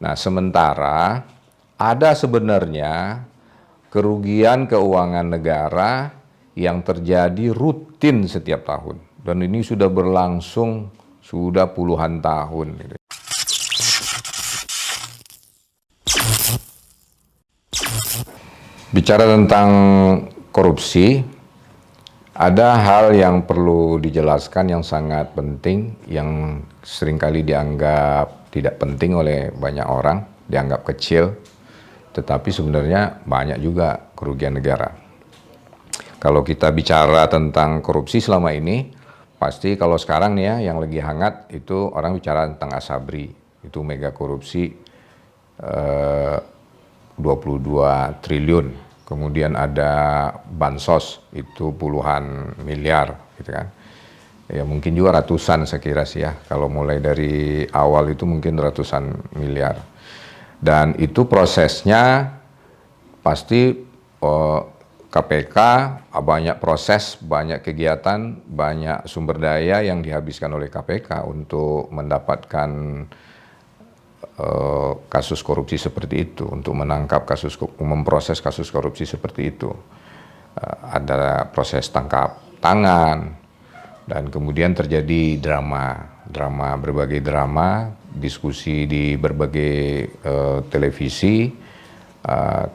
Nah, sementara ada sebenarnya kerugian keuangan negara yang terjadi rutin setiap tahun. Dan ini sudah berlangsung sudah puluhan tahun. Bicara tentang korupsi, ada hal yang perlu dijelaskan yang sangat penting, yang seringkali dianggap tidak penting oleh banyak orang, dianggap kecil, tetapi sebenarnya banyak juga kerugian negara. Kalau kita bicara tentang korupsi selama ini, pasti kalau sekarang nih ya, yang lagi hangat itu orang bicara tentang Asabri, itu mega korupsi 22 triliun. Kemudian ada bansos, itu puluhan miliar, gitu kan. Ya mungkin juga ratusan saya kira sih ya, kalau mulai dari awal itu mungkin ratusan miliar. Dan itu prosesnya pasti KPK, banyak proses, banyak kegiatan, banyak sumber daya yang dihabiskan oleh KPK untuk mendapatkan kasus korupsi seperti itu, untuk menangkap memproses kasus korupsi seperti itu. Ada proses tangkap tangan, dan kemudian terjadi berbagai drama, diskusi di berbagai televisi.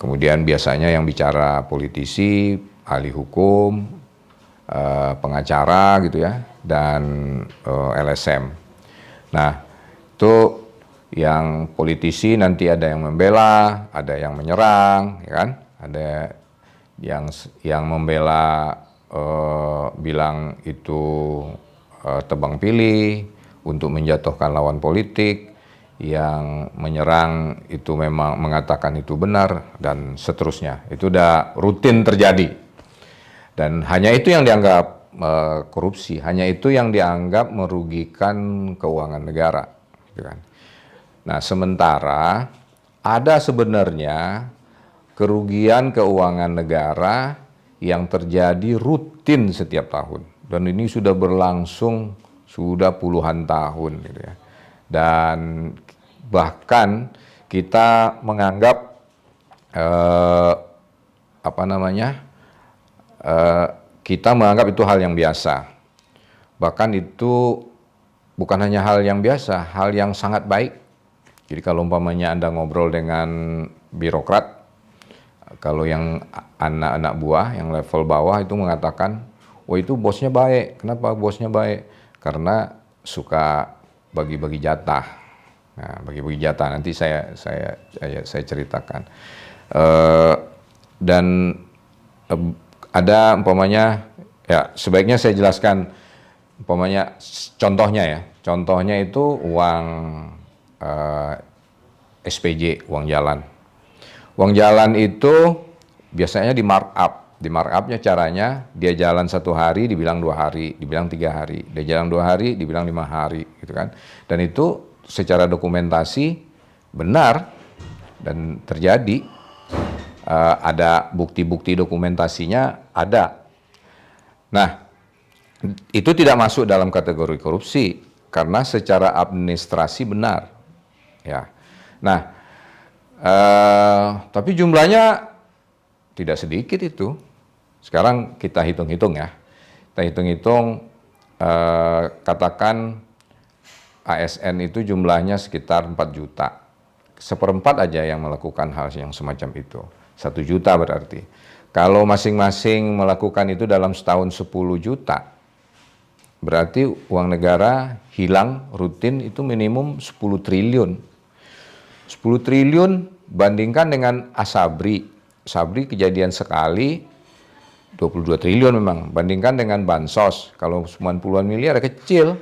Kemudian biasanya yang bicara politisi, ahli hukum, pengacara gitu ya, dan LSM. Nah, itu yang politisi nanti ada yang membela, ada yang menyerang, ya kan? Ada yang membela bilang itu tebang pilih untuk menjatuhkan lawan politik, yang menyerang itu memang mengatakan itu benar, dan seterusnya. Itu udah rutin terjadi. Dan hanya itu yang dianggap korupsi, hanya itu yang dianggap merugikan keuangan negara, gitu kan. Nah, sementara ada sebenarnya kerugian keuangan negara yang terjadi rutin setiap tahun. Dan ini sudah berlangsung sudah puluhan tahun, gitu ya. Dan bahkan kita menganggap kita menganggap itu hal yang biasa. Bahkan itu bukan hanya hal yang biasa, hal yang sangat baik. Jadi kalau umpamanya Anda ngobrol dengan birokrat, kalau yang anak-anak buah, yang level bawah itu mengatakan, oh itu bosnya baik. Kenapa bosnya baik? Karena suka bagi-bagi jatah. Nah, bagi-bagi jatah nanti saya ceritakan. Dan ada umpamanya, ya sebaiknya saya jelaskan umpamanya contohnya ya. Contohnya itu uang SPJ, uang jalan. Uang jalan itu biasanya di markup. Di markupnya caranya dia jalan 1 hari, dibilang 2 hari, dibilang 3 hari. Dia jalan 2 hari, dibilang 5 hari, gitu kan. Dan itu secara dokumentasi benar dan terjadi. Ada bukti-bukti dokumentasinya ada. Nah, itu tidak masuk dalam kategori korupsi karena secara administrasi benar. Ya, nah, tapi jumlahnya tidak sedikit itu. Sekarang kita hitung-hitung ya. Kita hitung-hitung, katakan ASN itu jumlahnya sekitar 4 juta. 1/4 aja yang melakukan hal yang semacam itu. 1 juta berarti. Kalau masing-masing melakukan itu dalam setahun 10 juta, berarti uang negara hilang rutin itu minimum 10 triliun. 10 triliun bandingkan dengan Asabri. Asabri kejadian sekali 22 triliun memang. Bandingkan dengan bansos, kalau 90-an miliar kecil.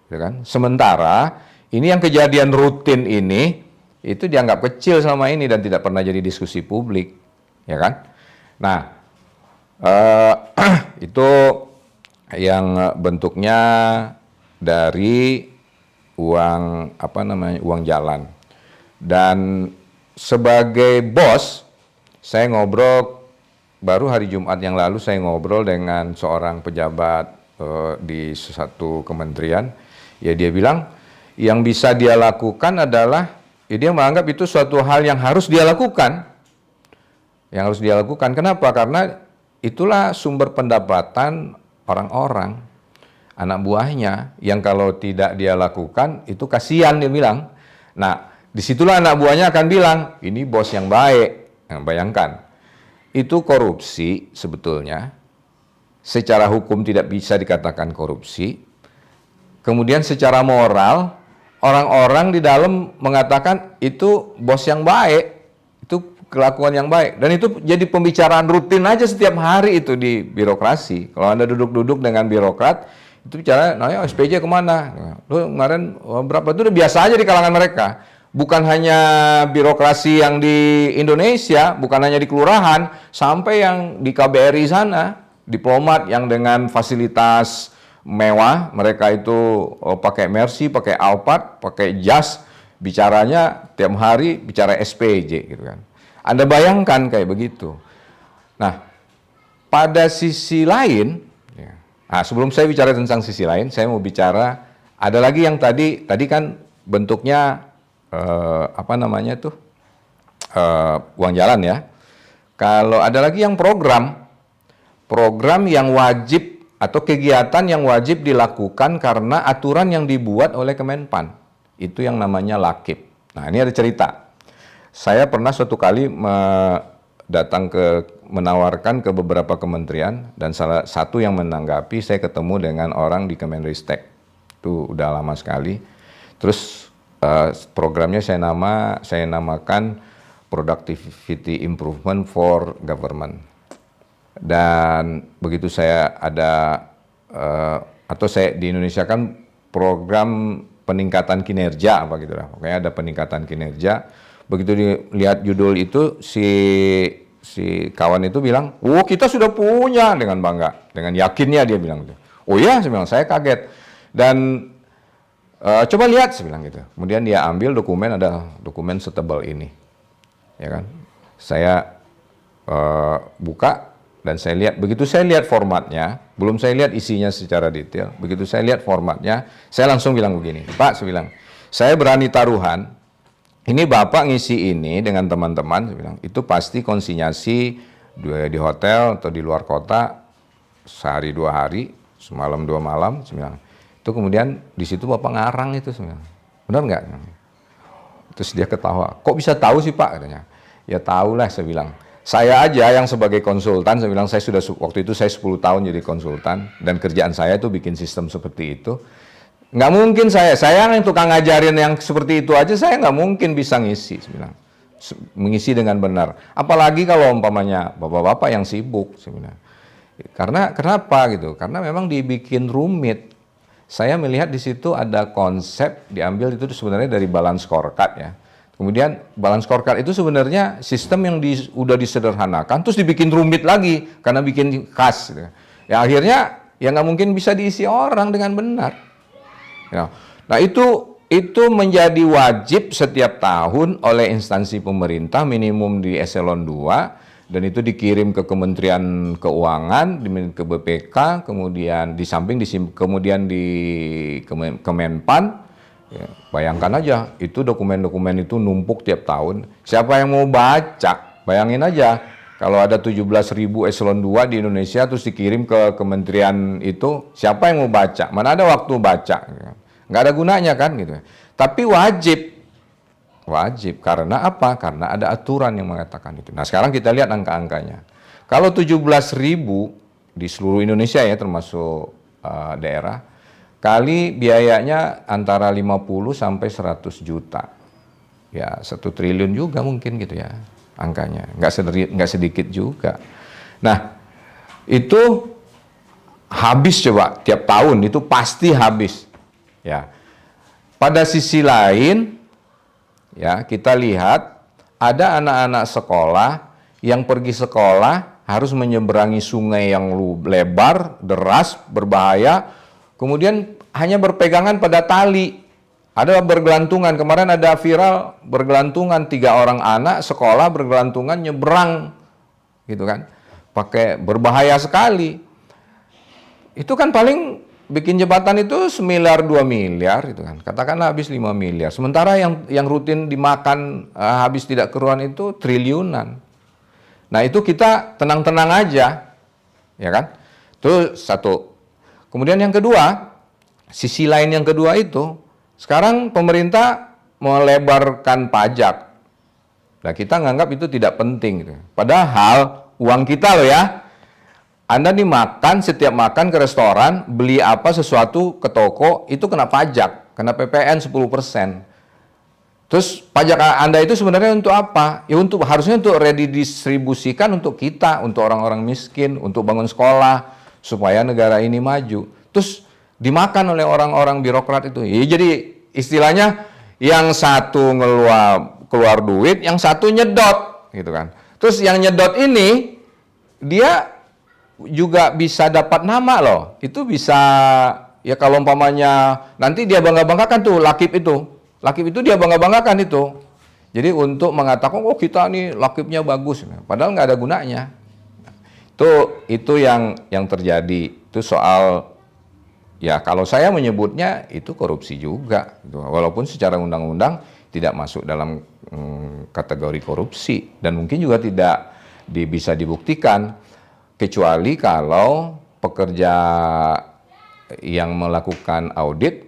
Ya kan? Sementara ini yang kejadian rutin ini itu dianggap kecil selama ini dan tidak pernah jadi diskusi publik. Ya kan? Nah, itu yang bentuknya dari uang jalan. Dan sebagai bos, saya ngobrol baru hari Jumat yang lalu, saya ngobrol dengan seorang pejabat di satu kementerian. Ya dia bilang yang bisa dia lakukan adalah dia menganggap itu suatu hal yang harus dia lakukan. Yang harus dia lakukan. Kenapa? Karena itulah sumber pendapatan orang-orang, anak buahnya, yang kalau tidak dia lakukan, itu kasihan dia bilang. Nah, disitulah anak buahnya akan bilang, ini bos yang baik. Nah, bayangkan, itu korupsi sebetulnya, secara hukum tidak bisa dikatakan korupsi. Kemudian secara moral, orang-orang di dalam mengatakan itu bos yang baik, itu kelakuan yang baik. Dan itu jadi pembicaraan rutin aja setiap hari itu di birokrasi. Kalau Anda duduk-duduk dengan birokrat, itu bicara, nah SPJ kemana? Lu kemarin berapa? Itu udah biasa aja di kalangan mereka. Bukan hanya birokrasi yang di Indonesia, bukan hanya di kelurahan, sampai yang di KBRI sana, diplomat yang dengan fasilitas mewah, mereka itu pakai Mercy, pakai Alphard, pakai jas, bicaranya tiap hari bicara SPJ gitu kan. Anda bayangkan kayak begitu. Nah, pada sisi lain, nah sebelum saya bicara tentang sisi lain, saya mau bicara ada lagi yang tadi kan bentuknya uang jalan ya. Kalau ada lagi yang program yang wajib atau kegiatan yang wajib dilakukan karena aturan yang dibuat oleh Kemenpan. Itu yang namanya Lakip. Nah, ini ada cerita. Saya pernah suatu kali menawarkan ke beberapa kementerian, dan salah satu yang menanggapi, saya ketemu dengan orang di Kemenristek. Itu udah lama sekali. Terus programnya saya namakan Productivity Improvement for Government. Dan begitu saya ada atau saya di Indonesia kan program peningkatan kinerja apa gitu lah, pokoknya ada peningkatan kinerja. Begitu dilihat judul itu, si kawan itu bilang, "Oh, kita sudah punya," dengan bangga, dengan yakinnya dia bilang gitu. "Oh iya," saya bilang, "saya kaget." Dan coba lihat, saya bilang gitu. Kemudian dia ambil dokumen, ada dokumen setebal ini, ya kan? Saya buka. Dan saya lihat, begitu saya lihat formatnya, belum saya lihat isinya secara detail, begitu saya lihat formatnya, saya langsung bilang begini, "Pak," saya bilang, "saya berani taruhan, ini Bapak ngisi ini dengan teman-teman," saya bilang, "itu pasti konsinyasi di hotel atau di luar kota, sehari 2 hari, semalam 2 malam," saya bilang. Itu kemudian di situ Bapak ngarang itu, saya bilang, "Benar nggak?" Terus dia ketawa, "Kok bisa tahu sih Pak?" katanya. "Ya tahulah," saya bilang. Saya aja yang sebagai konsultan, saya bilang, waktu itu saya 10 tahun jadi konsultan, dan kerjaan saya itu bikin sistem seperti itu. Nggak mungkin saya yang tukang ngajarin yang seperti itu aja, saya nggak mungkin bisa ngisi, saya bilang. Mengisi dengan benar. Apalagi kalau umpamanya bapak-bapak yang sibuk, saya bilang. Karena kenapa gitu? Karena memang dibikin rumit. Saya melihat di situ ada konsep diambil itu sebenarnya dari balance scorecard ya. Kemudian balance scorecard itu sebenarnya sistem yang udah disederhanakan, terus dibikin rumit lagi karena bikin khas. Gitu. Ya akhirnya ya nggak mungkin bisa diisi orang dengan benar. Ya. Nah itu menjadi wajib setiap tahun oleh instansi pemerintah minimum di eselon 2, dan itu dikirim ke Kementerian Keuangan, ke BPK, kemudian di samping kemudian di Kemenpan. Ya, bayangkan aja, itu dokumen-dokumen itu numpuk tiap tahun. Siapa yang mau baca? Bayangin aja, kalau ada 17.000 eselon 2 di Indonesia terus dikirim ke kementerian itu, siapa yang mau baca? Mana ada waktu baca? Nggak ada gunanya kan gitu. Tapi wajib, karena apa? Karena ada aturan yang mengatakan itu. Nah sekarang kita lihat angka-angkanya. Kalau 17.000 di seluruh Indonesia ya, termasuk daerah, kali biayanya antara 50 sampai 100 juta. Ya, 1 triliun juga mungkin gitu ya angkanya. Nggak sedikit juga. Nah, itu habis coba tiap tahun, itu pasti habis. Ya. Pada sisi lain, ya, kita lihat ada anak-anak sekolah yang pergi sekolah harus menyeberangi sungai yang lebar, deras, berbahaya. Kemudian hanya berpegangan pada tali, ada bergelantungan. Kemarin ada viral bergelantungan, 3 orang anak sekolah bergelantungan nyebrang, gitu kan? Pakai berbahaya sekali. Itu kan paling bikin jembatan itu 1 miliar 2 miliar gitu kan. Katakanlah habis 5 miliar. Sementara yang rutin dimakan habis tidak keruan itu triliunan. Nah, itu kita tenang-tenang aja. Ya kan? Itu satu. Kemudian yang kedua, sisi lain yang kedua itu, sekarang pemerintah melebarkan pajak. Nah, kita nganggap itu tidak penting gitu. Padahal uang kita loh ya. Anda dimakan, setiap makan ke restoran, beli apa sesuatu ke toko, itu kena pajak, kena PPN 10%. Terus pajak Anda itu sebenarnya untuk apa? Ya harusnya untuk redistribusikan untuk kita, untuk orang-orang miskin, untuk bangun sekolah, supaya negara ini maju. Terus dimakan oleh orang-orang birokrat itu. Ya, jadi istilahnya yang satu keluar duit, yang satu nyedot, gitu kan. Terus yang nyedot ini, dia juga bisa dapat nama loh. Itu bisa, ya kalau umpamanya nanti dia bangga-banggakan tuh Lakip itu. Lakip itu dia bangga-banggakan itu. Jadi untuk mengatakan, oh kita nih Lakipnya bagus. Padahal nggak ada gunanya. Itu yang terjadi. Itu soal, ya kalau saya menyebutnya itu korupsi juga. Walaupun secara undang-undang tidak masuk dalam kategori korupsi. Dan mungkin juga tidak bisa dibuktikan. Kecuali kalau pekerja yang melakukan audit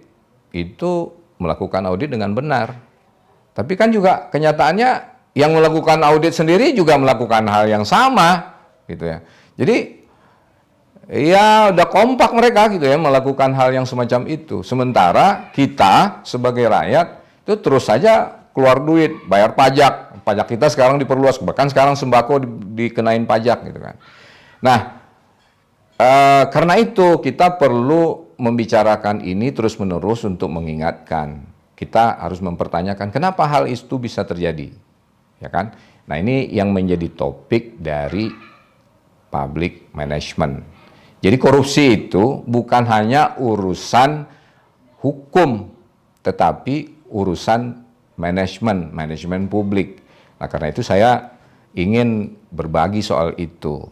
itu melakukan audit dengan benar. Tapi kan juga kenyataannya yang melakukan audit sendiri juga melakukan hal yang sama, gitu ya. Jadi ya udah kompak mereka gitu ya melakukan hal yang semacam itu. Sementara kita sebagai rakyat itu terus saja keluar duit, bayar pajak. Pajak kita sekarang diperluas, bahkan sekarang sembako dikenain pajak gitu kan. Nah, karena itu kita perlu membicarakan ini terus-menerus untuk mengingatkan. Kita harus mempertanyakan kenapa hal itu bisa terjadi, ya kan? Nah, ini yang menjadi topik dari public management. Jadi korupsi itu bukan hanya urusan hukum, tetapi urusan manajemen publik. Nah, karena itu saya ingin berbagi soal itu.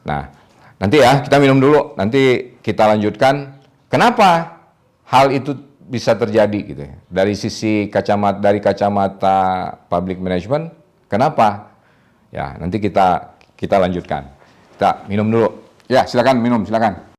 Nah, nanti ya kita minum dulu, nanti kita lanjutkan kenapa hal itu bisa terjadi gitu ya. Dari kacamata public management, kenapa? Ya, nanti kita lanjutkan. Kita minum dulu. Ya, silakan minum, silakan.